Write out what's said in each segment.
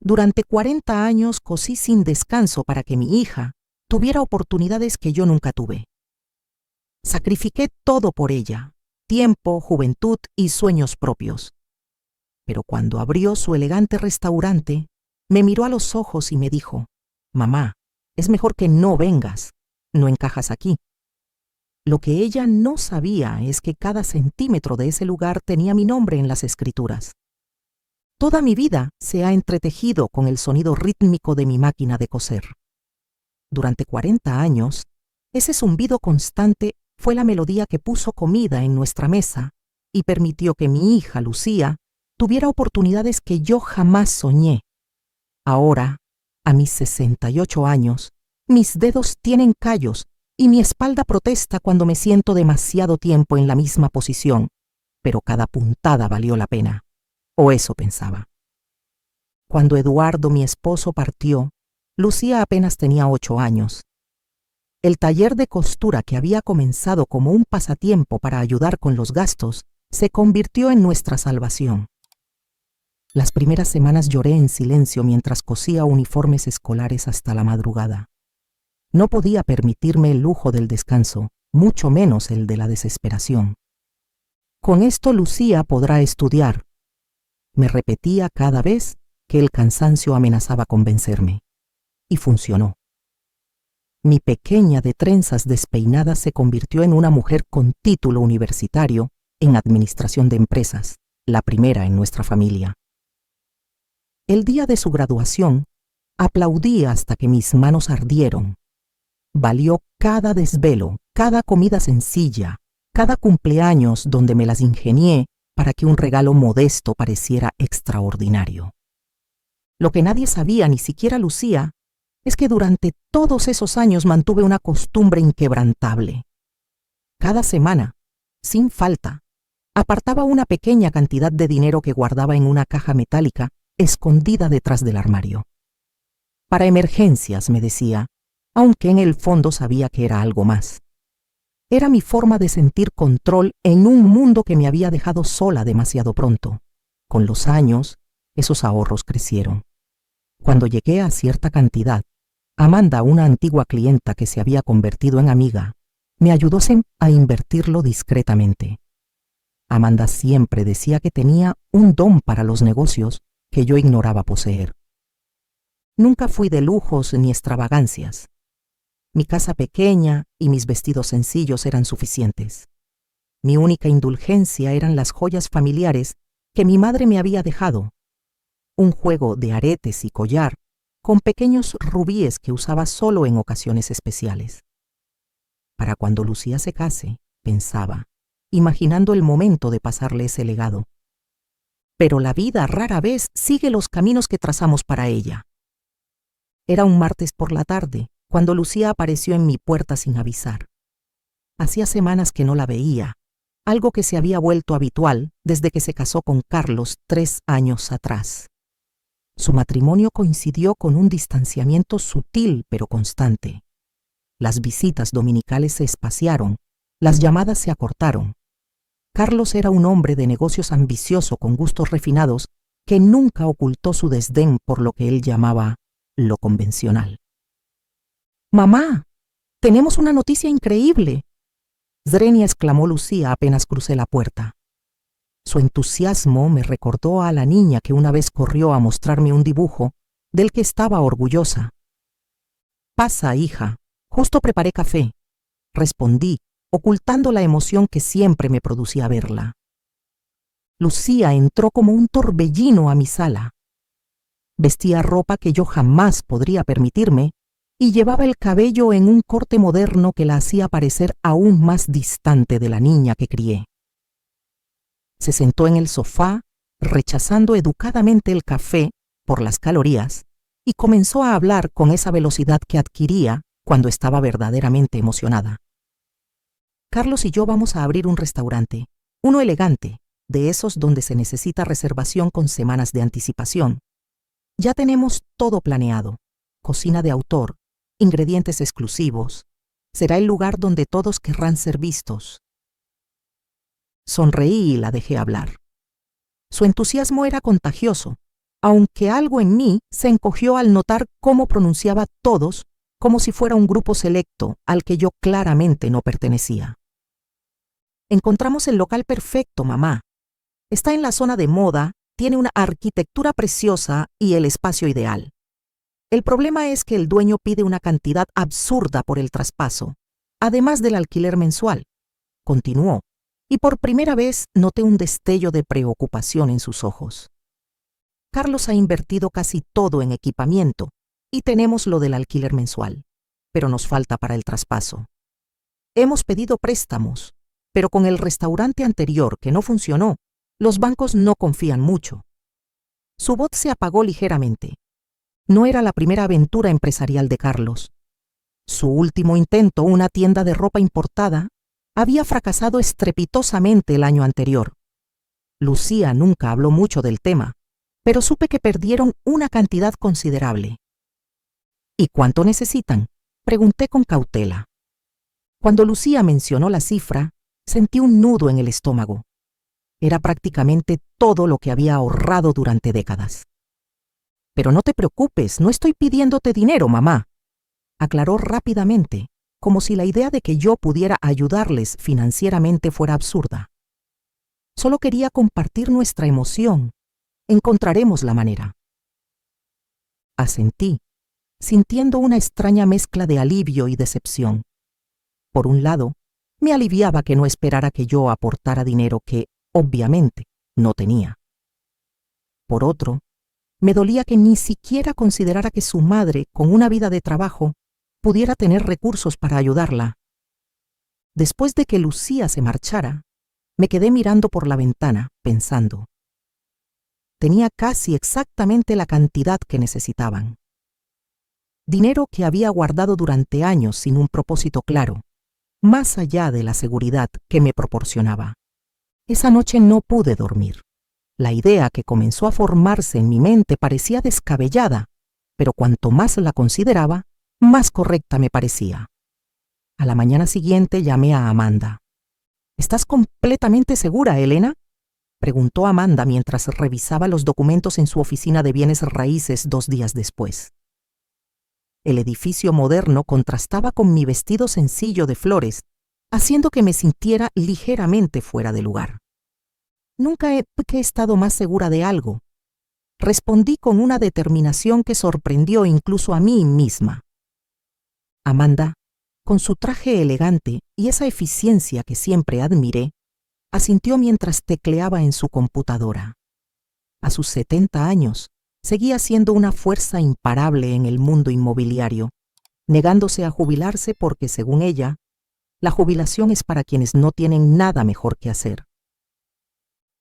Durante 40 años cosí sin descanso para que mi hija tuviera oportunidades que yo nunca tuve. Sacrifiqué todo por ella, tiempo, juventud y sueños propios. Pero cuando abrió su elegante restaurante, me miró a los ojos y me dijo: «Mamá, es mejor que no vengas, no encajas aquí». Lo que ella no sabía es que cada centímetro de ese lugar tenía mi nombre en las escrituras. Toda mi vida se ha entretejido con el sonido rítmico de mi máquina de coser. Durante 40 años, ese zumbido constante fue la melodía que puso comida en nuestra mesa y permitió que mi hija, Lucía, tuviera oportunidades que yo jamás soñé. Ahora, a mis 68 años, mis dedos tienen callos y mi espalda protesta cuando me siento demasiado tiempo en la misma posición, pero cada puntada valió la pena. O eso pensaba. Cuando Eduardo, mi esposo, partió, Lucía apenas tenía 8 años. El taller de costura que había comenzado como un pasatiempo para ayudar con los gastos se convirtió en nuestra salvación. Las primeras semanas lloré en silencio mientras cosía uniformes escolares hasta la madrugada. No podía permitirme el lujo del descanso, mucho menos el de la desesperación. Con esto Lucía podrá estudiar, me repetía cada vez que el cansancio amenazaba con vencerme. Y funcionó. Mi pequeña de trenzas despeinadas se convirtió en una mujer con título universitario en administración de empresas, la primera en nuestra familia. El día de su graduación, aplaudí hasta que mis manos ardieron. Valió cada desvelo, cada comida sencilla, cada cumpleaños donde me las ingenié para que un regalo modesto pareciera extraordinario. Lo que nadie sabía, ni siquiera Lucía, es que durante todos esos años mantuve una costumbre inquebrantable. Cada semana, sin falta, apartaba una pequeña cantidad de dinero que guardaba en una caja metálica escondida detrás del armario. Para emergencias, me decía, aunque en el fondo sabía que era algo más. Era mi forma de sentir control en un mundo que me había dejado sola demasiado pronto. Con los años, esos ahorros crecieron. Cuando llegué a cierta cantidad, Amanda, una antigua clienta que se había convertido en amiga, me ayudó a invertirlo discretamente. Amanda siempre decía que tenía un don para los negocios que yo ignoraba poseer. Nunca fui de lujos ni extravagancias. Mi casa pequeña y mis vestidos sencillos eran suficientes. Mi única indulgencia eran las joyas familiares que mi madre me había dejado. Un juego de aretes y collar con pequeños rubíes que usaba solo en ocasiones especiales. Para cuando Lucía se case, pensaba, imaginando el momento de pasarle ese legado. Pero la vida rara vez sigue los caminos que trazamos para ella. Era un martes por la tarde, cuando Lucía apareció en mi puerta sin avisar. Hacía semanas que no la veía, algo que se había vuelto habitual desde que se casó con Carlos 3 años atrás. Su matrimonio coincidió con un distanciamiento sutil pero constante. Las visitas dominicales se espaciaron, las llamadas se acortaron. Carlos era un hombre de negocios ambicioso con gustos refinados que nunca ocultó su desdén por lo que él llamaba lo convencional. «Mamá, tenemos una noticia increíble», Zrenia exclamó Lucía apenas crucé la puerta. Su entusiasmo me recordó a la niña que una vez corrió a mostrarme un dibujo del que estaba orgullosa. «Pasa, hija, justo preparé café», respondí, ocultando la emoción que siempre me producía verla. Lucía entró como un torbellino a mi sala. Vestía ropa que yo jamás podría permitirme y llevaba el cabello en un corte moderno que la hacía parecer aún más distante de la niña que crié. Se sentó en el sofá, rechazando educadamente el café por las calorías, y comenzó a hablar con esa velocidad que adquiría cuando estaba verdaderamente emocionada. «Carlos y yo vamos a abrir un restaurante, uno elegante, de esos donde se necesita reservación con semanas de anticipación. Ya tenemos todo planeado, cocina de autor, ingredientes exclusivos. Será el lugar donde todos querrán ser vistos». Sonreí y la dejé hablar. Su entusiasmo era contagioso, aunque algo en mí se encogió al notar cómo pronunciaba todos como si fuera un grupo selecto al que yo claramente no pertenecía. Encontramos el local perfecto, mamá. Está en la zona de moda, tiene una arquitectura preciosa y el espacio ideal. El problema es que el dueño pide una cantidad absurda por el traspaso, además del alquiler mensual. Continuó, y por primera vez noté un destello de preocupación en sus ojos. Carlos ha invertido casi todo en equipamiento y tenemos lo del alquiler mensual, pero nos falta para el traspaso. Hemos pedido préstamos, pero con el restaurante anterior que no funcionó, los bancos no confían mucho. Su voz se apagó ligeramente. No era la primera aventura empresarial de Carlos. Su último intento, una tienda de ropa importada, había fracasado estrepitosamente el año anterior. Lucía nunca habló mucho del tema, pero supe que perdieron una cantidad considerable. ¿Y cuánto necesitan?, pregunté con cautela. Cuando Lucía mencionó la cifra, sentí un nudo en el estómago. Era prácticamente todo lo que había ahorrado durante décadas. Pero no te preocupes, no estoy pidiéndote dinero, mamá, aclaró rápidamente, como si la idea de que yo pudiera ayudarles financieramente fuera absurda. Solo quería compartir nuestra emoción. Encontraremos la manera. Asentí, sintiendo una extraña mezcla de alivio y decepción. Por un lado, me aliviaba que no esperara que yo aportara dinero que, obviamente, no tenía. Por otro, me dolía que ni siquiera considerara que su madre, con una vida de trabajo, pudiera tener recursos para ayudarla. Después de que Lucía se marchara, me quedé mirando por la ventana, pensando. Tenía casi exactamente la cantidad que necesitaban. Dinero que había guardado durante años sin un propósito claro, más allá de la seguridad que me proporcionaba. Esa noche no pude dormir. La idea que comenzó a formarse en mi mente parecía descabellada, pero cuanto más la consideraba, más correcta me parecía. A la mañana siguiente llamé a Amanda. ¿Estás completamente segura, Elena?, preguntó Amanda mientras revisaba los documentos en su oficina de bienes raíces 2 días después. El edificio moderno contrastaba con mi vestido sencillo de flores, haciendo que me sintiera ligeramente fuera de lugar. Nunca he estado más segura de algo. Respondí con una determinación que sorprendió incluso a mí misma. Amanda, con su traje elegante y esa eficiencia que siempre admiré, asintió mientras tecleaba en su computadora. A sus 70 años, seguía siendo una fuerza imparable en el mundo inmobiliario, negándose a jubilarse porque, según ella, la jubilación es para quienes no tienen nada mejor que hacer.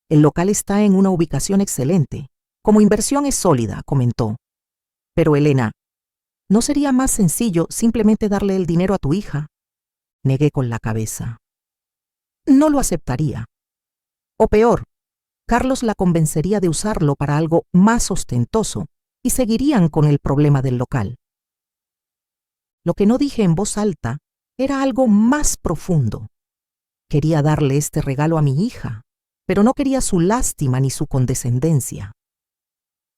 El local está en una ubicación excelente. Como inversión es sólida, comentó. Pero Elena, ¿no sería más sencillo simplemente darle el dinero a tu hija? Negué con la cabeza. No lo aceptaría. O peor, Carlos la convencería de usarlo para algo más ostentoso y seguirían con el problema del local. Lo que no dije en voz alta era algo más profundo. Quería darle este regalo a mi hija, pero no quería su lástima ni su condescendencia.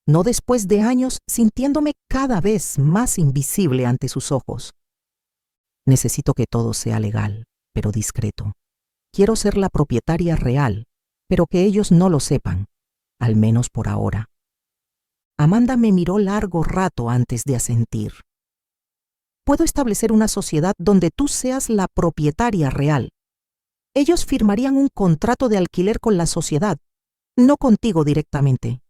No después de años sintiéndome cada vez más invisible ante sus ojos. Necesito que todo sea legal, pero discreto. Quiero ser la propietaria real, pero que ellos no lo sepan, al menos por ahora. Amanda me miró largo rato antes de asentir. Puedo establecer una sociedad donde tú seas la propietaria real. Ellos firmarían un contrato de alquiler con la sociedad, no contigo directamente.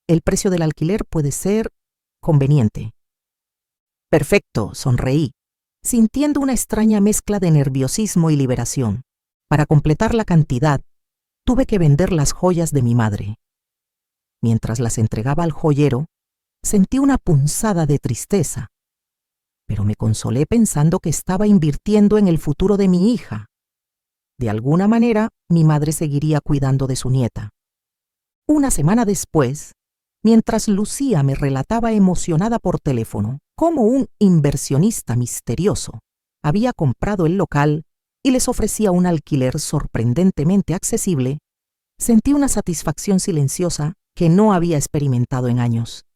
El precio del alquiler puede ser conveniente. Perfecto, sonreí, sintiendo una extraña mezcla de nerviosismo y liberación. Para completar la cantidad, tuve que vender las joyas de mi madre. Mientras las entregaba al joyero, sentí una punzada de tristeza, pero me consolé pensando que estaba invirtiendo en el futuro de mi hija. De alguna manera, mi madre seguiría cuidando de su nieta. Una semana después, mientras Lucía me relataba emocionada por teléfono cómo un inversionista misterioso había comprado el local y les ofrecía un alquiler sorprendentemente accesible, sentí una satisfacción silenciosa que no había experimentado en años.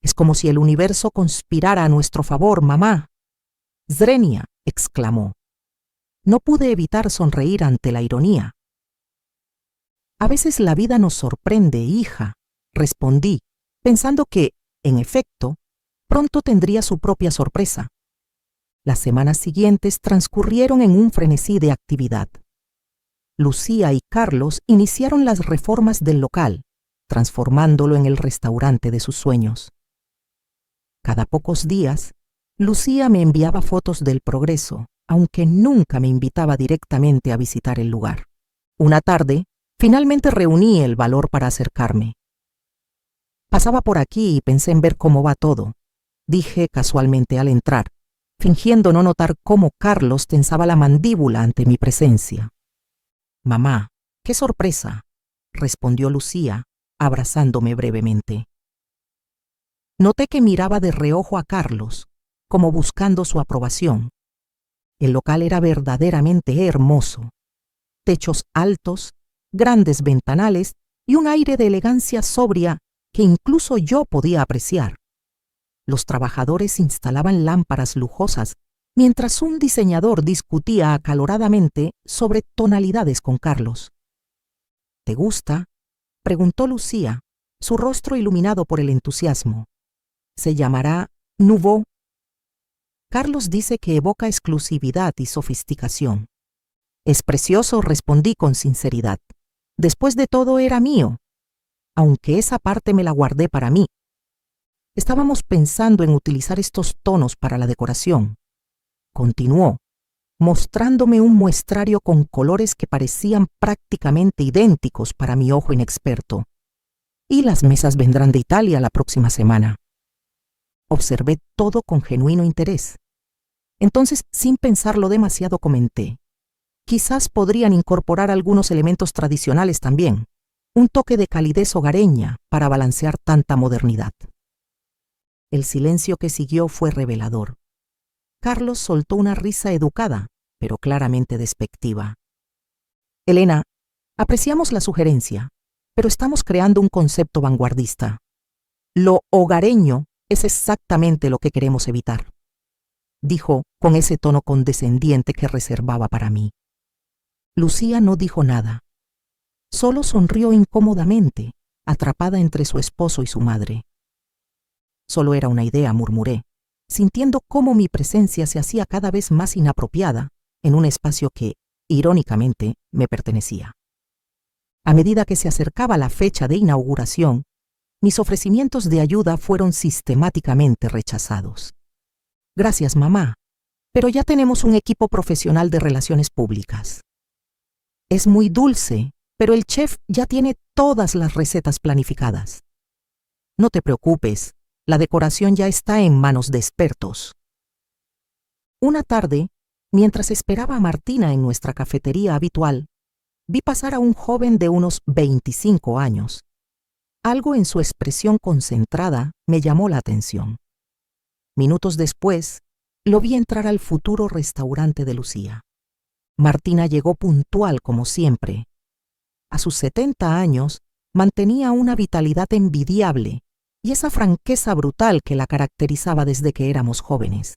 «Es como si el universo conspirara a nuestro favor, mamá». «Zrenia», exclamó. No pude evitar sonreír ante la ironía. «A veces la vida nos sorprende, hija», respondí, pensando que, en efecto, pronto tendría su propia sorpresa. Las semanas siguientes transcurrieron en un frenesí de actividad. Lucía y Carlos iniciaron las reformas del local, transformándolo en el restaurante de sus sueños. Cada pocos días, Lucía me enviaba fotos del progreso, aunque nunca me invitaba directamente a visitar el lugar. Una tarde, finalmente reuní el valor para acercarme. «Pasaba por aquí y pensé en ver cómo va todo», dije casualmente al entrar, fingiendo no notar cómo Carlos tensaba la mandíbula ante mi presencia. «Mamá, qué sorpresa», respondió Lucía, abrazándome brevemente. Noté que miraba de reojo a Carlos, como buscando su aprobación. El local era verdaderamente hermoso. Techos altos, grandes ventanales y un aire de elegancia sobria que incluso yo podía apreciar. Los trabajadores instalaban lámparas lujosas, mientras un diseñador discutía acaloradamente sobre tonalidades con Carlos. «¿Te gusta?», preguntó Lucía, su rostro iluminado por el entusiasmo. «Se llamará Nouveau. Carlos dice que evoca exclusividad y sofisticación». «Es precioso», respondí con sinceridad. «Después de todo era mío, aunque esa parte me la guardé para mí. Estábamos pensando en utilizar estos tonos para la decoración», continuó, mostrándome un muestrario con colores que parecían prácticamente idénticos para mi ojo inexperto. «Y las mesas vendrán de Italia la próxima semana». Observé todo con genuino interés. Entonces, sin pensarlo demasiado, comenté: «Quizás podrían incorporar algunos elementos tradicionales también, un toque de calidez hogareña para balancear tanta modernidad». El silencio que siguió fue revelador. Carlos soltó una risa educada, pero claramente despectiva. «Elena, apreciamos la sugerencia, pero estamos creando un concepto vanguardista. Lo hogareño es exactamente lo que queremos evitar», dijo con ese tono condescendiente que reservaba para mí. Lucía no dijo nada. Solo sonrió incómodamente, atrapada entre su esposo y su madre. «Solo era una idea», murmuré, sintiendo cómo mi presencia se hacía cada vez más inapropiada en un espacio que, irónicamente, me pertenecía. A medida que se acercaba la fecha de inauguración, mis ofrecimientos de ayuda fueron sistemáticamente rechazados. «Gracias, mamá, pero ya tenemos un equipo profesional de relaciones públicas». «Es muy dulce, pero el chef ya tiene todas las recetas planificadas». «No te preocupes, la decoración ya está en manos de expertos». Una tarde, mientras esperaba a Martina en nuestra cafetería habitual, vi pasar a un joven de unos 25 años. Algo en su expresión concentrada me llamó la atención. Minutos después, lo vi entrar al futuro restaurante de Lucía. Martina llegó puntual como siempre. A sus 70 años, mantenía una vitalidad envidiable y esa franqueza brutal que la caracterizaba desde que éramos jóvenes.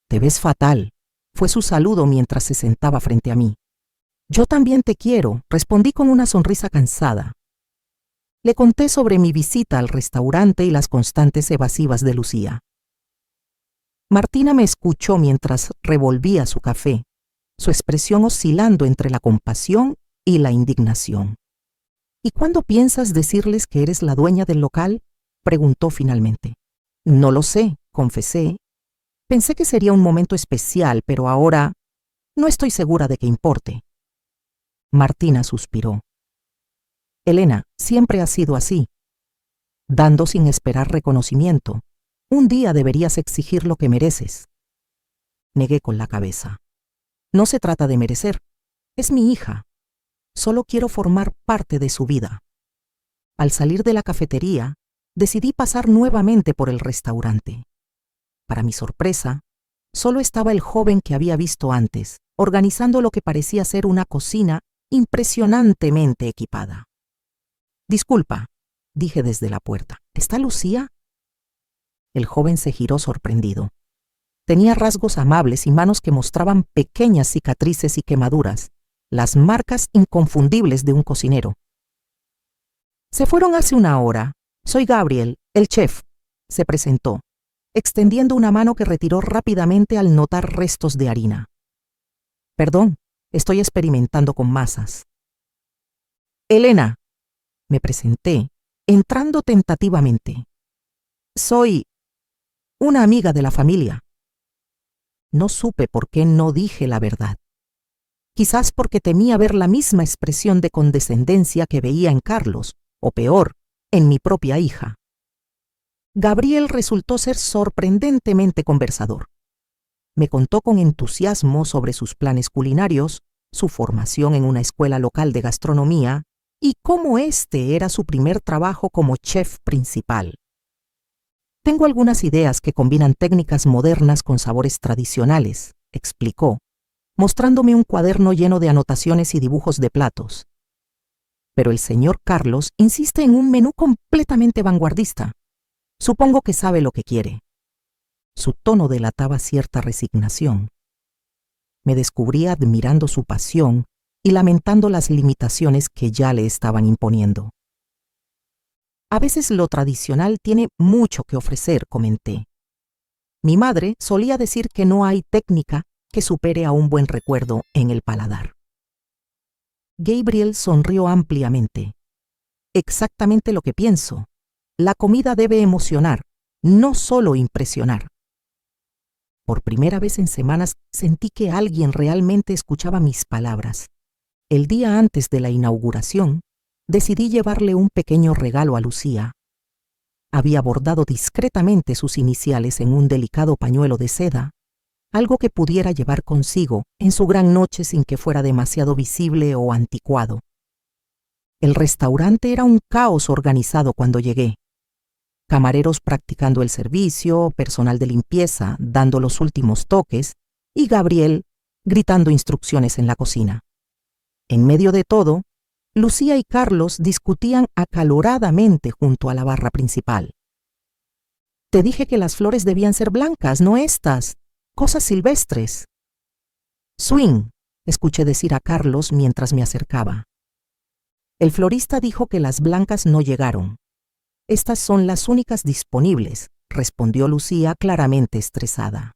«Te ves fatal», fue su saludo mientras se sentaba frente a mí. «Yo también te quiero», respondí con una sonrisa cansada. Le conté sobre mi visita al restaurante y las constantes evasivas de Lucía. Martina me escuchó mientras revolvía su café, su expresión oscilando entre la compasión y la indignación. «¿Y cuándo piensas decirles que eres la dueña del local?», preguntó finalmente. «No lo sé», confesé. «Pensé que sería un momento especial, pero ahora no estoy segura de que importe». Martina suspiró. «Elena, siempre ha sido así, dando sin esperar reconocimiento. Un día deberías exigir lo que mereces». Negué con la cabeza. «No se trata de merecer. Es mi hija. Solo quiero formar parte de su vida». Al salir de la cafetería, decidí pasar nuevamente por el restaurante. Para mi sorpresa, solo estaba el joven que había visto antes, organizando lo que parecía ser una cocina impresionantemente equipada. Disculpa, dije desde la puerta. ¿Está Lucía? El joven se giró sorprendido. Tenía rasgos amables y manos que mostraban pequeñas cicatrices y quemaduras, las marcas inconfundibles de un cocinero. Se fueron hace una hora. Soy Gabriel, el chef, se presentó, extendiendo una mano que retiró rápidamente al notar restos de harina. Perdón, estoy experimentando con masas. Elena, me presenté, entrando tentativamente. Soy una amiga de la familia. No supe por qué no dije la verdad. Quizás porque temía ver la misma expresión de condescendencia que veía en Carlos, o peor, en mi propia hija. Gabriel resultó ser sorprendentemente conversador. Me contó con entusiasmo sobre sus planes culinarios, su formación en una escuela local de gastronomía y cómo este era su primer trabajo como chef principal. Tengo algunas ideas que combinan técnicas modernas con sabores tradicionales, explicó, mostrándome un cuaderno lleno de anotaciones y dibujos de platos. Pero el señor Carlos insiste en un menú completamente vanguardista. Supongo que sabe lo que quiere. Su tono delataba cierta resignación. Me descubrí admirando su pasión y lamentando las limitaciones que ya le estaban imponiendo. A veces lo tradicional tiene mucho que ofrecer, comenté. Mi madre solía decir que no hay técnica que supere a un buen recuerdo en el paladar. Gabriel sonrió ampliamente. Exactamente lo que pienso. La comida debe emocionar, no solo impresionar. Por primera vez en semanas sentí que alguien realmente escuchaba mis palabras. El día antes de la inauguración, decidí llevarle un pequeño regalo a Lucía. Había bordado discretamente sus iniciales en un delicado pañuelo de seda, algo que pudiera llevar consigo en su gran noche sin que fuera demasiado visible o anticuado. El restaurante era un caos organizado cuando llegué. Camareros practicando el servicio, personal de limpieza dando los últimos toques y Gabriel gritando instrucciones en la cocina. En medio de todo, Lucía y Carlos discutían acaloradamente junto a la barra principal. Te dije que las flores debían ser blancas, no estas. Cosas silvestres. Swing, escuché decir a Carlos mientras me acercaba. El florista dijo que las blancas no llegaron. Estas son las únicas disponibles, respondió Lucía claramente estresada.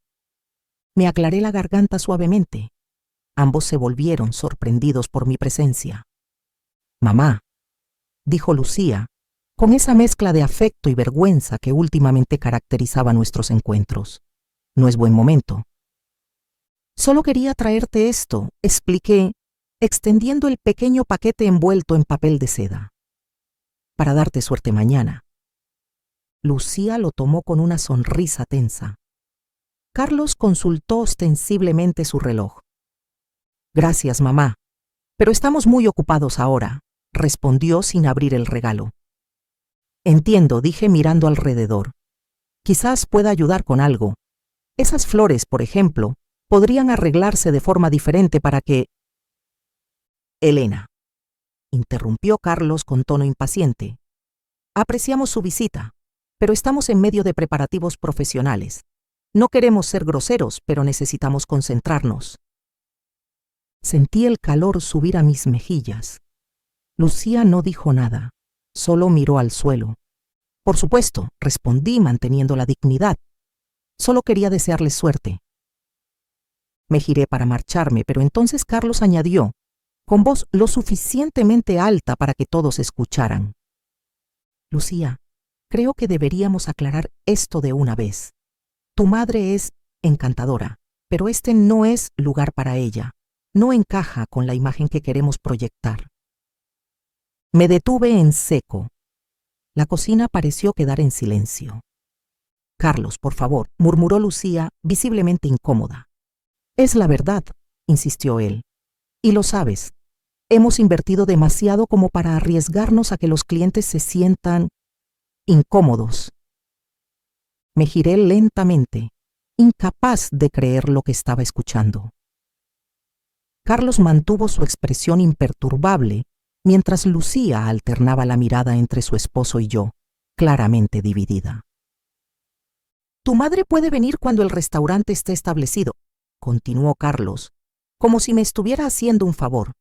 Me aclaré la garganta suavemente. Ambos se volvieron sorprendidos por mi presencia. Mamá, dijo Lucía, con esa mezcla de afecto y vergüenza que últimamente caracterizaba nuestros encuentros. No es buen momento. Solo quería traerte esto, expliqué, extendiendo el pequeño paquete envuelto en papel de seda. Para darte suerte mañana. Lucía lo tomó con una sonrisa tensa. Carlos consultó ostensiblemente su reloj. Gracias, mamá, pero estamos muy ocupados ahora, respondió sin abrir el regalo. Entiendo, dije mirando alrededor. Quizás pueda ayudar con algo. Esas flores, por ejemplo, podrían arreglarse de forma diferente para que... Elena, interrumpió Carlos con tono impaciente. Apreciamos su visita, pero estamos en medio de preparativos profesionales. No queremos ser groseros, pero necesitamos concentrarnos. Sentí el calor subir a mis mejillas. Lucía no dijo nada, solo miró al suelo. Por supuesto, respondí manteniendo la dignidad. Solo quería desearles suerte. Me giré para marcharme, pero entonces Carlos añadió, con voz lo suficientemente alta para que todos escucharan. Lucía, creo que deberíamos aclarar esto de una vez. Tu madre es encantadora, pero este no es lugar para ella. No encaja con la imagen que queremos proyectar. Me detuve en seco. La cocina pareció quedar en silencio. Carlos, por favor, murmuró Lucía, visiblemente incómoda. Es la verdad, insistió él. Y lo sabes, hemos invertido demasiado como para arriesgarnos a que los clientes se sientan incómodos. Me giré lentamente, incapaz de creer lo que estaba escuchando. Carlos mantuvo su expresión imperturbable mientras Lucía alternaba la mirada entre su esposo y yo, claramente dividida. «Tu madre puede venir cuando el restaurante esté establecido», continuó Carlos, como si me estuviera haciendo un favor,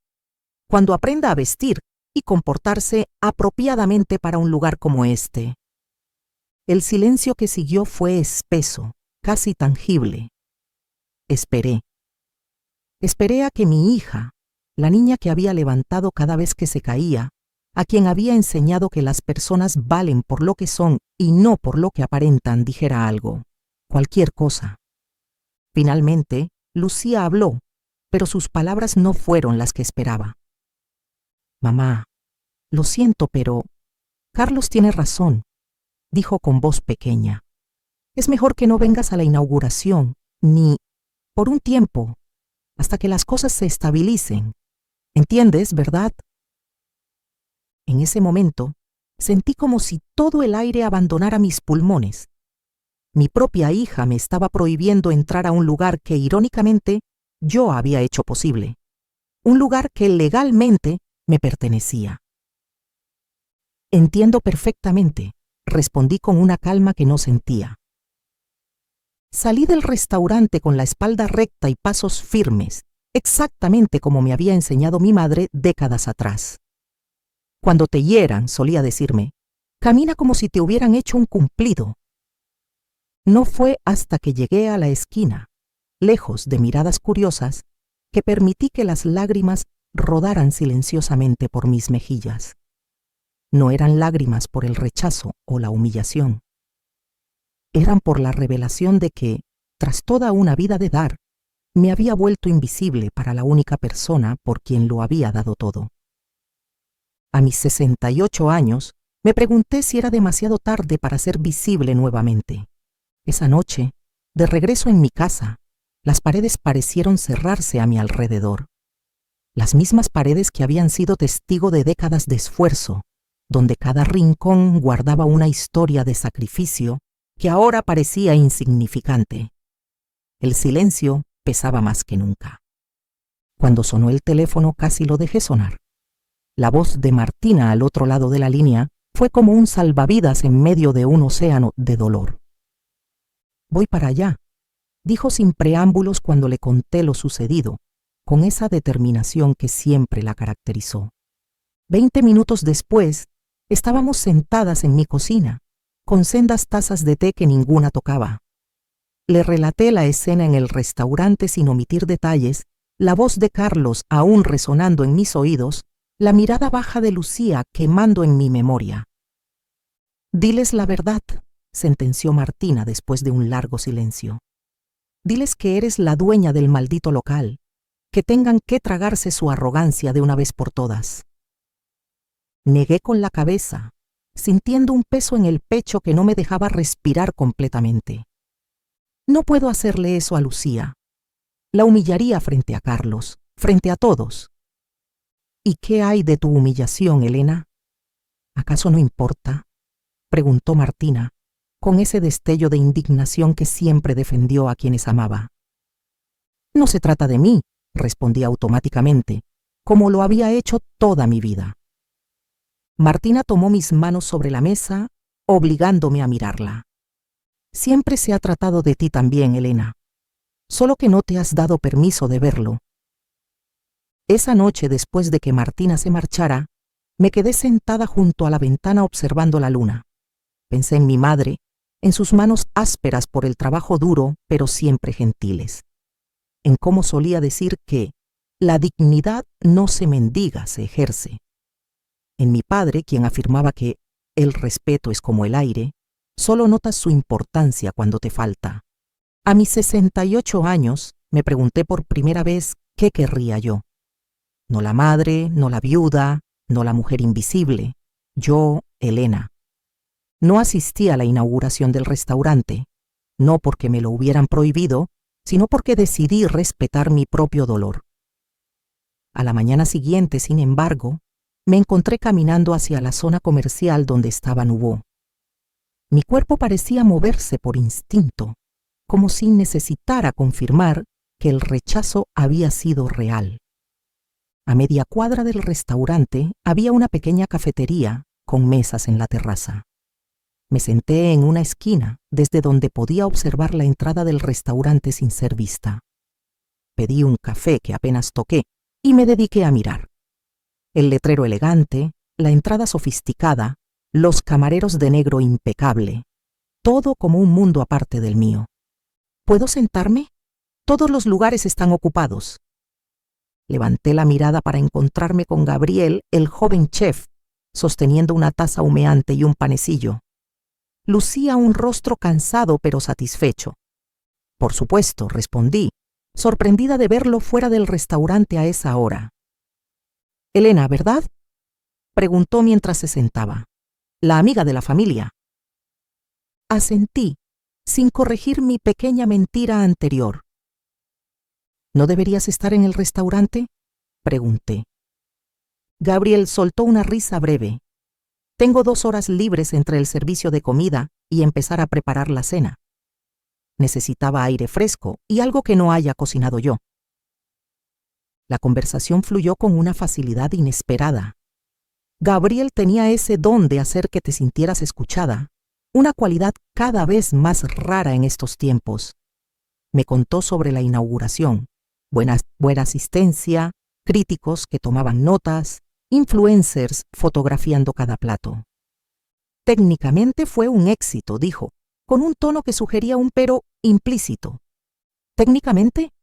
«cuando aprenda a vestir y comportarse apropiadamente para un lugar como este». El silencio que siguió fue espeso, casi tangible. Esperé. Esperé a que mi hija, la niña que había levantado cada vez que se caía, a quien había enseñado que las personas valen por lo que son y no por lo que aparentan, dijera algo, cualquier cosa. Finalmente, Lucía habló, pero sus palabras no fueron las que esperaba. «Mamá, lo siento, pero Carlos tiene razón», dijo con voz pequeña. «Es mejor que no vengas a la inauguración, ni por un tiempo, hasta que las cosas se estabilicen. ¿Entiendes, verdad?» En ese momento, sentí como si todo el aire abandonara mis pulmones. Mi propia hija me estaba prohibiendo entrar a un lugar que, irónicamente, yo había hecho posible. Un lugar que legalmente me pertenecía. «Entiendo perfectamente», respondí con una calma que no sentía. Salí del restaurante con la espalda recta y pasos firmes, exactamente como me había enseñado mi madre décadas atrás. Cuando te hieran, solía decirme, camina como si te hubieran hecho un cumplido. No fue hasta que llegué a la esquina, lejos de miradas curiosas, que permití que las lágrimas rodaran silenciosamente por mis mejillas. No eran lágrimas por el rechazo o la humillación. Eran por la revelación de que, tras toda una vida de dar, me había vuelto invisible para la única persona por quien lo había dado todo. A mis 68 años, me pregunté si era demasiado tarde para ser visible nuevamente. Esa noche, de regreso en mi casa, las paredes parecieron cerrarse a mi alrededor. Las mismas paredes que habían sido testigo de décadas de esfuerzo, donde cada rincón guardaba una historia de sacrificio que ahora parecía insignificante. El silencio pesaba más que nunca. Cuando sonó el teléfono casi lo dejé sonar. La voz de Martina al otro lado de la línea fue como un salvavidas en medio de un océano de dolor. «Voy para allá», dijo sin preámbulos cuando le conté lo sucedido, con esa determinación que siempre la caracterizó. 20 minutos después, estábamos sentadas en mi cocina, con sendas tazas de té que ninguna tocaba. Le relaté la escena en el restaurante sin omitir detalles, la voz de Carlos aún resonando en mis oídos, la mirada baja de Lucía quemando en mi memoria. «Diles la verdad», sentenció Martina después de un largo silencio. «Diles que eres la dueña del maldito local, que tengan que tragarse su arrogancia de una vez por todas». Negué con la cabeza, sintiendo un peso en el pecho que no me dejaba respirar completamente. No puedo hacerle eso a Lucía. La humillaría frente a Carlos, frente a todos. «¿Y qué hay de tu humillación, Elena? ¿Acaso no importa?», preguntó Martina, con ese destello de indignación que siempre defendió a quienes amaba. «No se trata de mí», respondí automáticamente, como lo había hecho toda mi vida. Martina tomó mis manos sobre la mesa, obligándome a mirarla. «Siempre se ha tratado de ti también, Elena, solo que no te has dado permiso de verlo». Esa noche, después de que Martina se marchara, me quedé sentada junto a la ventana observando la luna. Pensé en mi madre, en sus manos ásperas por el trabajo duro, pero siempre gentiles. En cómo solía decir que la dignidad no se mendiga, se ejerce. En mi padre, quien afirmaba que el respeto es como el aire, solo notas su importancia cuando te falta. A mis 68 años, me pregunté por primera vez qué querría yo. No la madre, no la viuda, no la mujer invisible. Yo, Elena. No asistí a la inauguración del restaurante, no porque me lo hubieran prohibido, sino porque decidí respetar mi propio dolor. A la mañana siguiente, sin embargo, me encontré caminando hacia la zona comercial donde estaba Nubó. Mi cuerpo parecía moverse por instinto, como si necesitara confirmar que el rechazo había sido real. A media cuadra del restaurante había una pequeña cafetería con mesas en la terraza. Me senté en una esquina desde donde podía observar la entrada del restaurante sin ser vista. Pedí un café que apenas toqué y me dediqué a mirar. El letrero elegante, la entrada sofisticada, los camareros de negro impecable, todo como un mundo aparte del mío. ¿Puedo sentarme? Todos los lugares están ocupados. Levanté la mirada para encontrarme con Gabriel, el joven chef, sosteniendo una taza humeante y un panecillo. Lucía un rostro cansado pero satisfecho. Por supuesto, respondí, sorprendida de verlo fuera del restaurante a esa hora. Elena, ¿verdad?, preguntó mientras se sentaba. La amiga de la familia. Asentí, sin corregir mi pequeña mentira anterior. ¿No deberías estar en el restaurante?, pregunté. Gabriel soltó una risa breve. Tengo 2 horas libres entre el servicio de comida y empezar a preparar la cena. Necesitaba aire fresco y algo que no haya cocinado yo. La conversación fluyó con una facilidad inesperada. Gabriel tenía ese don de hacer que te sintieras escuchada, una cualidad cada vez más rara en estos tiempos. Me contó sobre la inauguración, buena asistencia, críticos que tomaban notas, influencers fotografiando cada plato. Técnicamente fue un éxito, dijo, con un tono que sugería un pero implícito. ¿Técnicamente?,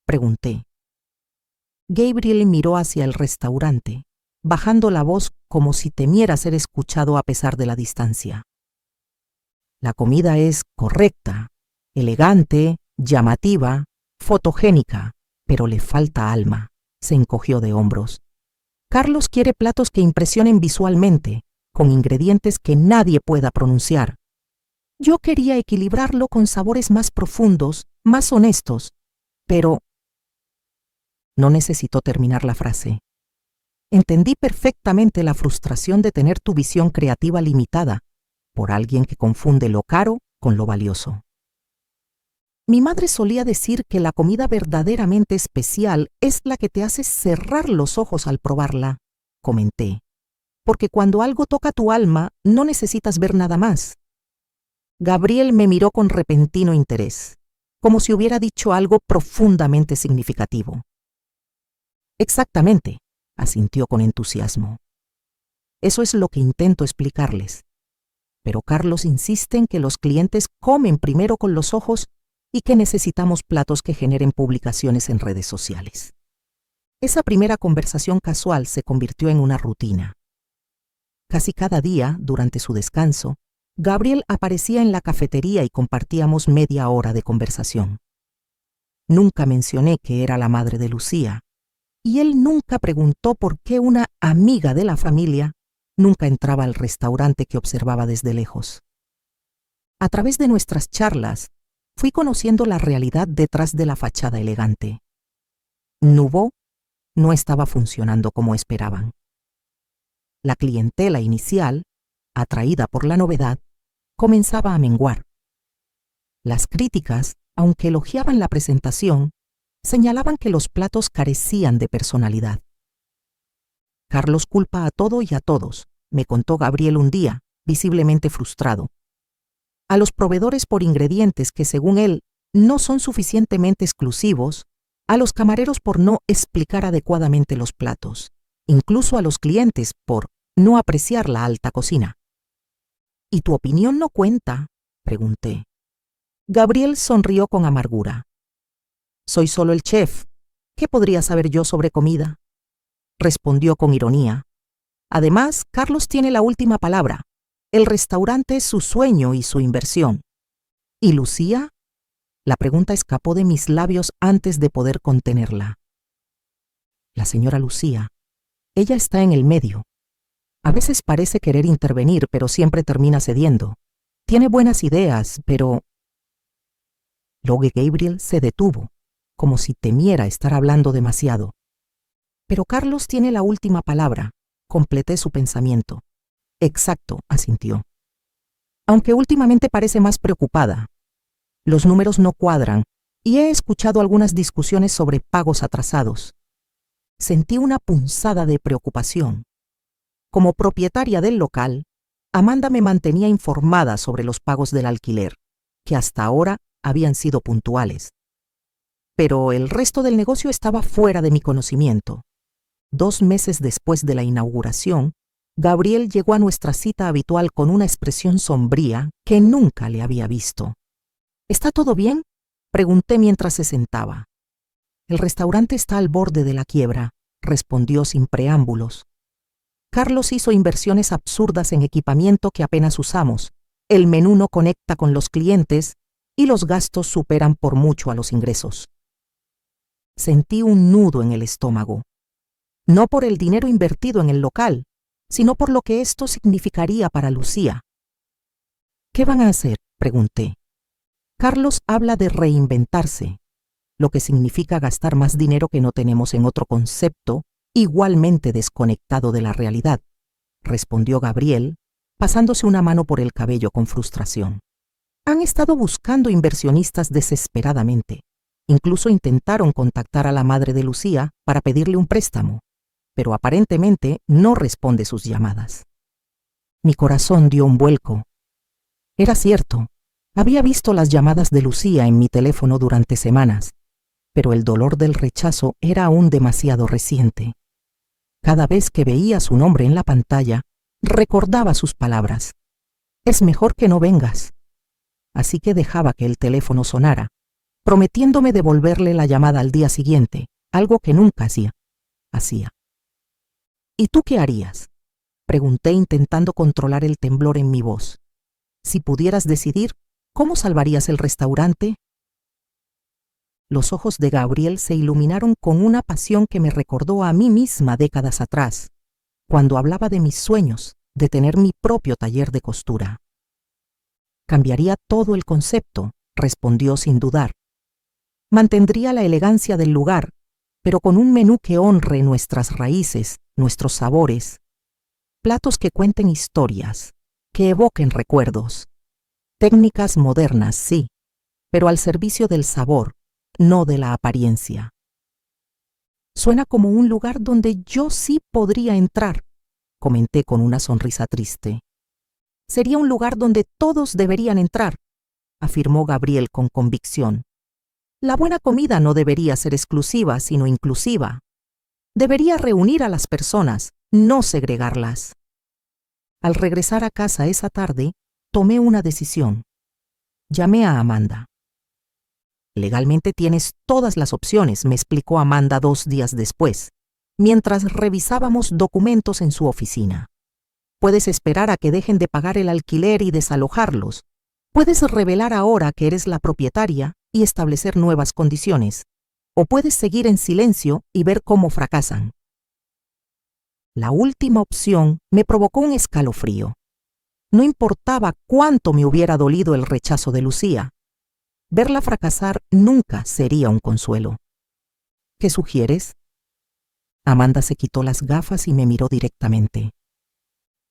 pregunté. Gabriel miró hacia el restaurante, bajando la voz como si temiera ser escuchado a pesar de la distancia. La comida es correcta, elegante, llamativa, fotogénica, pero le falta alma. Se encogió de hombros. Carlos quiere platos que impresionen visualmente, con ingredientes que nadie pueda pronunciar. Yo quería equilibrarlo con sabores más profundos, más honestos, pero... No necesitó terminar la frase. Entendí perfectamente la frustración de tener tu visión creativa limitada por alguien que confunde lo caro con lo valioso. Mi madre solía decir que la comida verdaderamente especial es la que te hace cerrar los ojos al probarla, comenté, porque cuando algo toca tu alma no necesitas ver nada más. Gabriel me miró con repentino interés, como si hubiera dicho algo profundamente significativo. Exactamente, asintió con entusiasmo. Eso es lo que intento explicarles. Pero Carlos insiste en que los clientes comen primero con los ojos y que necesitamos platos que generen publicaciones en redes sociales. Esa primera conversación casual se convirtió en una rutina. Casi cada día, durante su descanso, Gabriel aparecía en la cafetería y compartíamos media hora de conversación. Nunca mencioné que era la madre de Lucía, y él nunca preguntó por qué una amiga de la familia nunca entraba al restaurante que observaba desde lejos. A través de nuestras charlas, fui conociendo la realidad detrás de la fachada elegante. Nouveau no estaba funcionando como esperaban. La clientela inicial, atraída por la novedad, comenzaba a menguar. Las críticas, aunque elogiaban la presentación, señalaban que los platos carecían de personalidad. Carlos culpa a todo y a todos, me contó Gabriel un día, visiblemente frustrado. A los proveedores por ingredientes que, según él, no son suficientemente exclusivos, a los camareros por no explicar adecuadamente los platos, incluso a los clientes por no apreciar la alta cocina. ¿Y tu opinión no cuenta?, pregunté. Gabriel sonrió con amargura. Soy solo el chef. ¿Qué podría saber yo sobre comida?, respondió con ironía. Además, Carlos tiene la última palabra. El restaurante es su sueño y su inversión. ¿Y Lucía? La pregunta escapó de mis labios antes de poder contenerla. La señora Lucía. Ella está en el medio. A veces parece querer intervenir, pero siempre termina cediendo. Tiene buenas ideas, pero... Luego Gabriel se detuvo, como si temiera estar hablando demasiado. Pero Carlos tiene la última palabra, completé su pensamiento. Exacto, asintió. Aunque últimamente parece más preocupada. Los números no cuadran y he escuchado algunas discusiones sobre pagos atrasados. Sentí una punzada de preocupación. Como propietaria del local, Amanda me mantenía informada sobre los pagos del alquiler, que hasta ahora habían sido puntuales. Pero el resto del negocio estaba fuera de mi conocimiento. 2 meses después de la inauguración, Gabriel llegó a nuestra cita habitual con una expresión sombría que nunca le había visto. ¿Está todo bien?, pregunté mientras se sentaba. El restaurante está al borde de la quiebra, respondió sin preámbulos. Carlos hizo inversiones absurdas en equipamiento que apenas usamos. El menú no conecta con los clientes y los gastos superan por mucho a los ingresos. Sentí un nudo en el estómago. No por el dinero invertido en el local, sino por lo que esto significaría para Lucía. ¿Qué van a hacer?, pregunté. Carlos habla de reinventarse, lo que significa gastar más dinero que no tenemos en otro concepto igualmente desconectado de la realidad, respondió Gabriel, pasándose una mano por el cabello con frustración. Han estado buscando inversionistas desesperadamente. Incluso intentaron contactar a la madre de Lucía para pedirle un préstamo, pero aparentemente no responde sus llamadas. Mi corazón dio un vuelco. Era cierto, había visto las llamadas de Lucía en mi teléfono durante semanas, pero el dolor del rechazo era aún demasiado reciente. Cada vez que veía su nombre en la pantalla, recordaba sus palabras. Es mejor que no vengas. Así que dejaba que el teléfono sonara, prometiéndome devolverle la llamada al día siguiente, algo que nunca hacía. ¿Y tú qué harías?, pregunté intentando controlar el temblor en mi voz. Si pudieras decidir, ¿cómo salvarías el restaurante? Los ojos de Gabriel se iluminaron con una pasión que me recordó a mí misma décadas atrás, cuando hablaba de mis sueños de tener mi propio taller de costura. Cambiaría todo el concepto, respondió sin dudar. Mantendría la elegancia del lugar, pero con un menú que honre nuestras raíces, nuestros sabores. Platos que cuenten historias, que evoquen recuerdos. Técnicas modernas, sí, pero al servicio del sabor, no de la apariencia. Suena como un lugar donde yo sí podría entrar, comenté con una sonrisa triste. Sería un lugar donde todos deberían entrar, afirmó Gabriel con convicción. La buena comida no debería ser exclusiva, sino inclusiva. Debería reunir a las personas, no segregarlas. Al regresar a casa esa tarde, tomé una decisión. Llamé a Amanda. Legalmente tienes todas las opciones, me explicó Amanda 2 días después, mientras revisábamos documentos en su oficina. Puedes esperar a que dejen de pagar el alquiler y desalojarlos. Puedes revelar ahora que eres la propietaria y establecer nuevas condiciones. O puedes seguir en silencio y ver cómo fracasan. La última opción me provocó un escalofrío. No importaba cuánto me hubiera dolido el rechazo de Lucía. Verla fracasar nunca sería un consuelo. ¿Qué sugieres? Amanda se quitó las gafas y me miró directamente.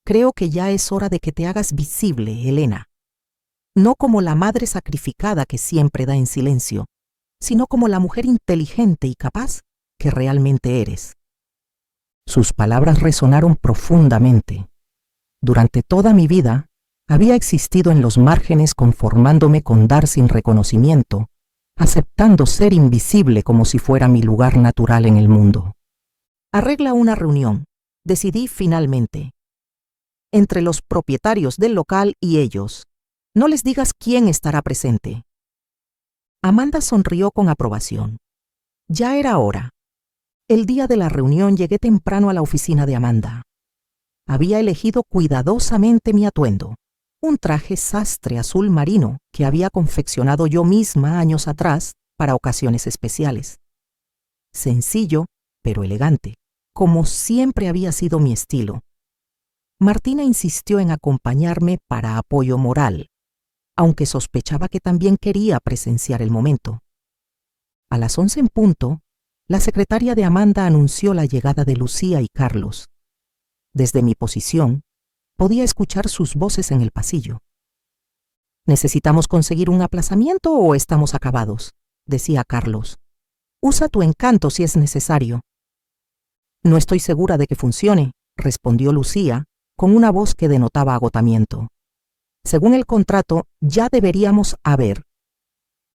Creo que ya es hora de que te hagas visible, Elena. No como la madre sacrificada que siempre da en silencio, sino como la mujer inteligente y capaz que realmente eres. Sus palabras resonaron profundamente. Durante toda mi vida, había existido en los márgenes conformándome con dar sin reconocimiento, aceptando ser invisible como si fuera mi lugar natural en el mundo. Arregla una reunión, decidí finalmente. Entre los propietarios del local y ellos. No les digas quién estará presente. Amanda sonrió con aprobación. Ya era hora. El día de la reunión llegué temprano a la oficina de Amanda. Había elegido cuidadosamente mi atuendo, un traje sastre azul marino que había confeccionado yo misma años atrás para ocasiones especiales. Sencillo, pero elegante, como siempre había sido mi estilo. Martina insistió en acompañarme para apoyo moral, aunque sospechaba que también quería presenciar el momento. A las 11 en punto, la secretaria de Amanda anunció la llegada de Lucía y Carlos. Desde mi posición, podía escuchar sus voces en el pasillo. ¿Necesitamos conseguir un aplazamiento o estamos acabados?, decía Carlos. Usa tu encanto si es necesario. No estoy segura de que funcione, respondió Lucía, con una voz que denotaba agotamiento. Según el contrato, ya deberíamos haber.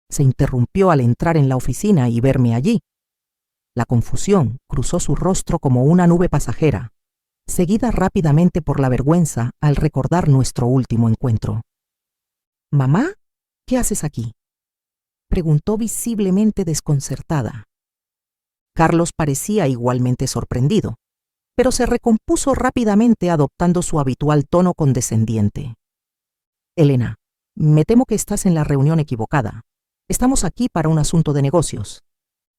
Se interrumpió al entrar en la oficina y verme allí. La confusión cruzó su rostro como una nube pasajera, seguida rápidamente por la vergüenza al recordar nuestro último encuentro. «¿Mamá? ¿Qué haces aquí?», preguntó visiblemente desconcertada. Carlos parecía igualmente sorprendido, pero se recompuso rápidamente adoptando su habitual tono condescendiente. «Elena, me temo que estás en la reunión equivocada. Estamos aquí para un asunto de negocios».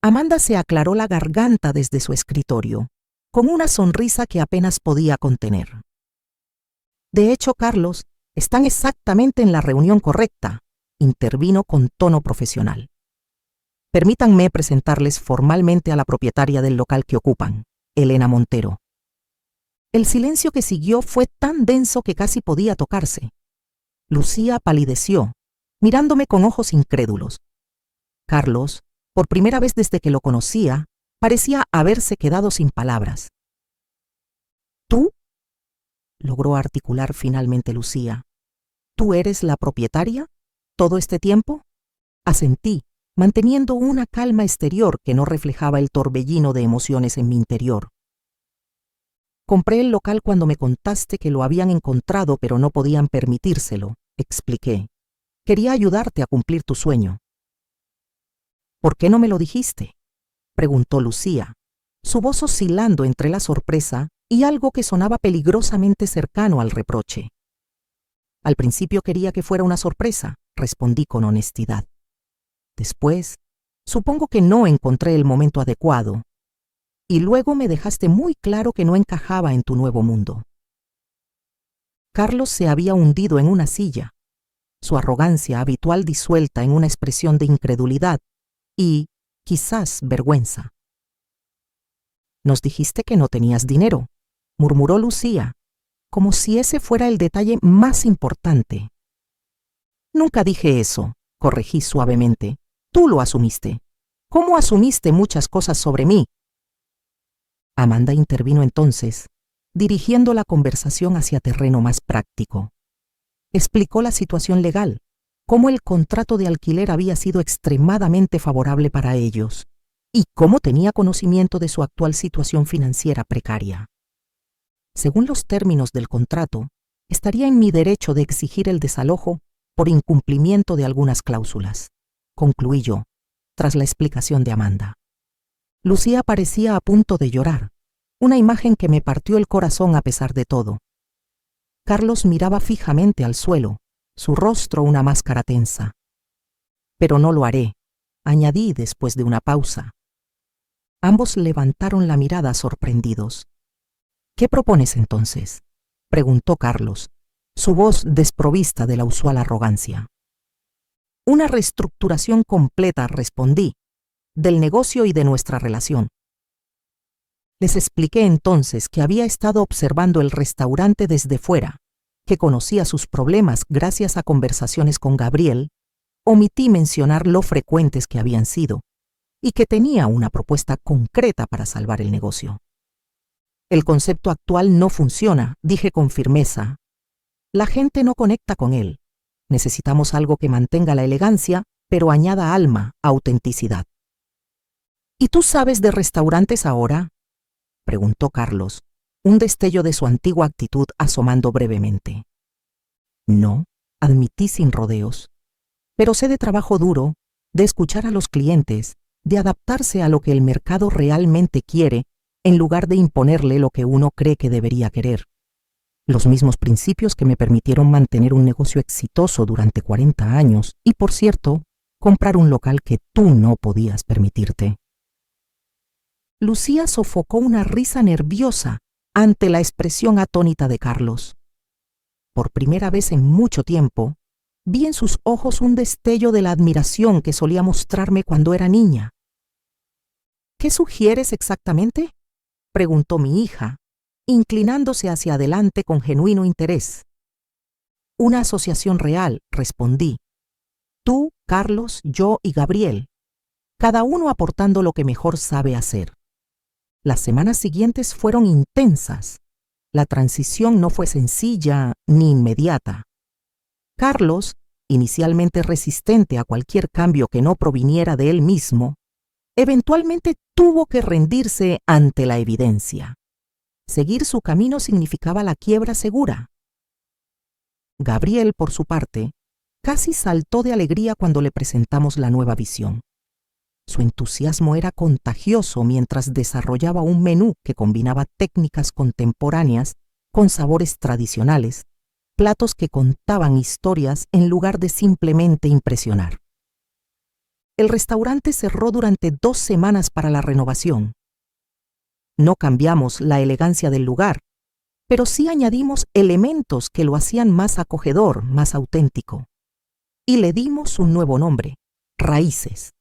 Amanda se aclaró la garganta desde su escritorio, con una sonrisa que apenas podía contener. «De hecho, Carlos, están exactamente en la reunión correcta», intervino con tono profesional. «Permítanme presentarles formalmente a la propietaria del local que ocupan, Elena Montero». El silencio que siguió fue tan denso que casi podía tocarse. Lucía palideció, mirándome con ojos incrédulos. Carlos, por primera vez desde que lo conocía, parecía haberse quedado sin palabras. «¿Tú?», logró articular finalmente Lucía. «¿Tú eres la propietaria? ¿Todo este tiempo?». Asentí, manteniendo una calma exterior que no reflejaba el torbellino de emociones en mi interior. «Compré el local cuando me contaste que lo habían encontrado pero no podían permitírselo», expliqué. «Quería ayudarte a cumplir tu sueño». «¿Por qué no me lo dijiste?», preguntó Lucía, su voz oscilando entre la sorpresa y algo que sonaba peligrosamente cercano al reproche. «Al principio quería que fuera una sorpresa», respondí con honestidad. «Después, supongo que no encontré el momento adecuado. Y luego me dejaste muy claro que no encajaba en tu nuevo mundo». Carlos se había hundido en una silla, su arrogancia habitual disuelta en una expresión de incredulidad y, quizás, vergüenza. «Nos dijiste que no tenías dinero», murmuró Lucía, como si ese fuera el detalle más importante. «Nunca dije eso», corregí suavemente. «Tú lo asumiste. ¿Cómo asumiste muchas cosas sobre mí?». Amanda intervino entonces, dirigiendo la conversación hacia terreno más práctico. Explicó la situación legal, cómo el contrato de alquiler había sido extremadamente favorable para ellos y cómo tenía conocimiento de su actual situación financiera precaria. Según los términos del contrato, estaría en mi derecho de exigir el desalojo por incumplimiento de algunas cláusulas, concluí yo, tras la explicación de Amanda. Lucía parecía a punto de llorar, una imagen que me partió el corazón a pesar de todo. Carlos miraba fijamente al suelo, su rostro una máscara tensa. «Pero no lo haré», añadí después de una pausa. Ambos levantaron la mirada sorprendidos. «¿Qué propones entonces?», preguntó Carlos, su voz desprovista de la usual arrogancia. «Una reestructuración completa», respondí, «del negocio y de nuestra relación». Les expliqué entonces que había estado observando el restaurante desde fuera, que conocía sus problemas gracias a conversaciones con Gabriel, omití mencionar lo frecuentes que habían sido, y que tenía una propuesta concreta para salvar el negocio. «El concepto actual no funciona», dije con firmeza. «La gente no conecta con él. Necesitamos algo que mantenga la elegancia, pero añada alma, autenticidad». «¿Y tú sabes de restaurantes ahora?», preguntó Carlos, un destello de su antigua actitud asomando brevemente. «No», admití sin rodeos, «pero sé de trabajo duro, de escuchar a los clientes, de adaptarse a lo que el mercado realmente quiere, en lugar de imponerle lo que uno cree que debería querer. Los mismos principios que me permitieron mantener un negocio exitoso durante 40 años y, por cierto, comprar un local que tú no podías permitirte». Lucía sofocó una risa nerviosa ante la expresión atónita de Carlos. Por primera vez en mucho tiempo, vi en sus ojos un destello de la admiración que solía mostrarme cuando era niña. «¿Qué sugieres exactamente?», preguntó mi hija, inclinándose hacia adelante con genuino interés. «Una asociación real», respondí. «Tú, Carlos, yo y Gabriel, cada uno aportando lo que mejor sabe hacer. Las semanas siguientes fueron intensas. La transición no fue sencilla ni inmediata. Carlos, inicialmente resistente a cualquier cambio que no proviniera de él mismo, eventualmente tuvo que rendirse ante la evidencia. Seguir su camino significaba la quiebra segura. Gabriel, por su parte, casi saltó de alegría cuando le presentamos la nueva visión. Su entusiasmo era contagioso mientras desarrollaba un menú que combinaba técnicas contemporáneas con sabores tradicionales, platos que contaban historias en lugar de simplemente impresionar. El restaurante cerró durante 2 semanas para la renovación. No cambiamos la elegancia del lugar, pero sí añadimos elementos que lo hacían más acogedor, más auténtico. Y le dimos un nuevo nombre: Raíces.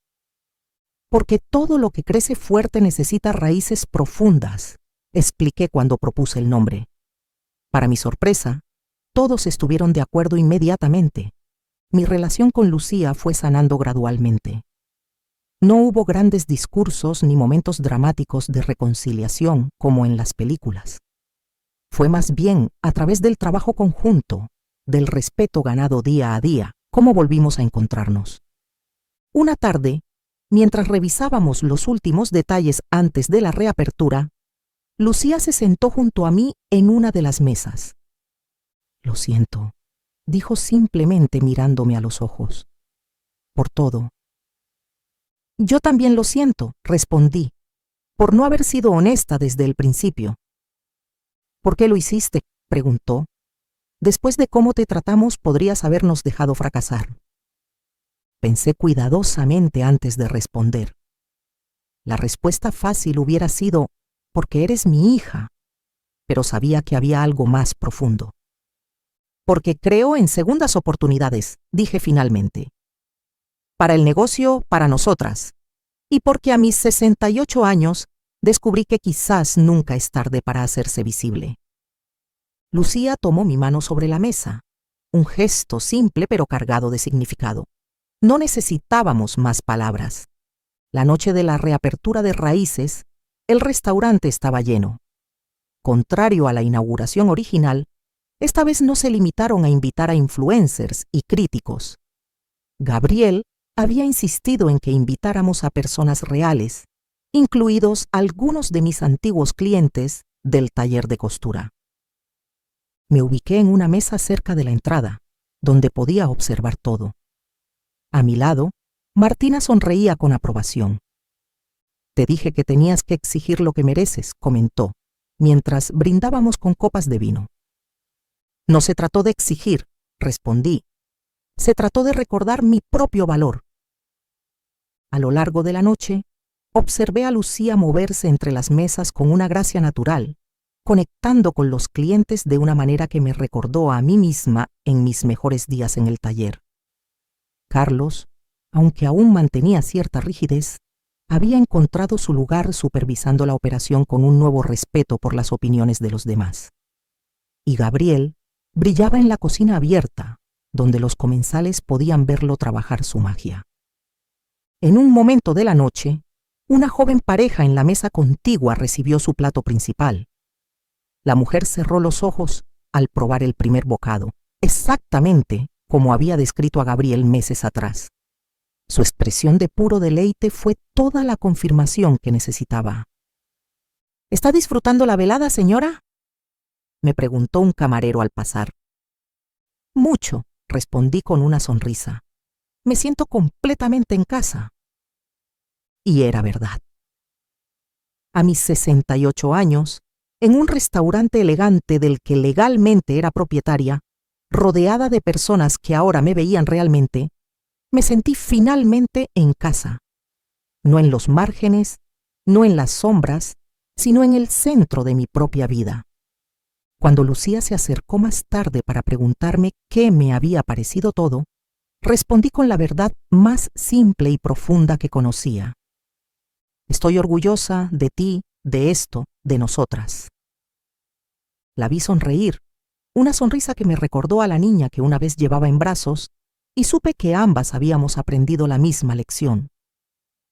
Porque todo lo que crece fuerte necesita raíces profundas, expliqué cuando propuse el nombre. Para mi sorpresa, todos estuvieron de acuerdo inmediatamente. Mi relación con Lucía fue sanando gradualmente. No hubo grandes discursos ni momentos dramáticos de reconciliación como en las películas. Fue más bien a través del trabajo conjunto, del respeto ganado día a día, cómo volvimos a encontrarnos. Una tarde, mientras revisábamos los últimos detalles antes de la reapertura, Lucía se sentó junto a mí en una de las mesas. «Lo siento», dijo simplemente mirándome a los ojos. «Por todo». «Yo también lo siento», respondí, «por no haber sido honesta desde el principio». «¿Por qué lo hiciste?», preguntó. «Después de cómo te tratamos, podrías habernos dejado fracasar». Pensé cuidadosamente antes de responder. La respuesta fácil hubiera sido: «Porque eres mi hija», pero sabía que había algo más profundo. «Porque creo en segundas oportunidades», dije finalmente. «Para el negocio, para nosotras. Y porque a mis 68 años descubrí que quizás nunca es tarde para hacerse visible». Lucía tomó mi mano sobre la mesa, un gesto simple pero cargado de significado. No necesitábamos más palabras. La noche de la reapertura de Raíces, el restaurante estaba lleno. Contrario a la inauguración original, esta vez no se limitaron a invitar a influencers y críticos. Gabriel había insistido en que invitáramos a personas reales, incluidos algunos de mis antiguos clientes del taller de costura. Me ubiqué en una mesa cerca de la entrada, donde podía observar todo. A mi lado, Martina sonreía con aprobación. «Te dije que tenías que exigir lo que mereces», comentó, mientras brindábamos con copas de vino. «No se trató de exigir», respondí. «Se trató de recordar mi propio valor». A lo largo de la noche, observé a Lucía moverse entre las mesas con una gracia natural, conectando con los clientes de una manera que me recordó a mí misma en mis mejores días en el taller. Carlos, aunque aún mantenía cierta rigidez, había encontrado su lugar supervisando la operación con un nuevo respeto por las opiniones de los demás. Y Gabriel brillaba en la cocina abierta, donde los comensales podían verlo trabajar su magia. En un momento de la noche, una joven pareja en la mesa contigua recibió su plato principal. La mujer cerró los ojos al probar el primer bocado, exactamente como había descrito a Gabriel meses atrás. Su expresión de puro deleite fue toda la confirmación que necesitaba. «¿Está disfrutando la velada, señora?», me preguntó un camarero al pasar. «Mucho», respondí con una sonrisa. «Me siento completamente en casa». Y era verdad. A mis 68 años, en un restaurante elegante del que legalmente era propietaria, rodeada de personas que ahora me veían realmente, me sentí finalmente en casa. No en los márgenes, no en las sombras, sino en el centro de mi propia vida. Cuando Lucía se acercó más tarde para preguntarme qué me había parecido todo, respondí con la verdad más simple y profunda que conocía. «Estoy orgullosa de ti, de esto, de nosotras». La vi sonreír, una sonrisa que me recordó a la niña que una vez llevaba en brazos, y supe que ambas habíamos aprendido la misma lección,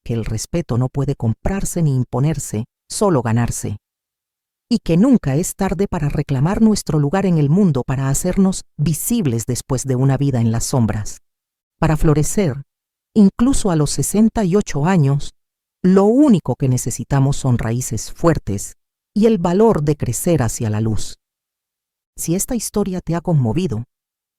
que el respeto no puede comprarse ni imponerse, solo ganarse. Y que nunca es tarde para reclamar nuestro lugar en el mundo, para hacernos visibles después de una vida en las sombras. Para florecer, incluso a los 68 años, lo único que necesitamos son raíces fuertes y el valor de crecer hacia la luz. Si esta historia te ha conmovido,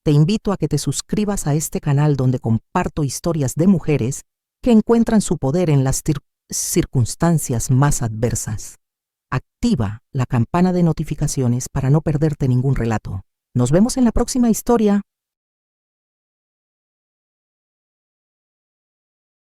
te invito a que te suscribas a este canal donde comparto historias de mujeres que encuentran su poder en las circunstancias más adversas. Activa la campana de notificaciones para no perderte ningún relato. Nos vemos en la próxima historia.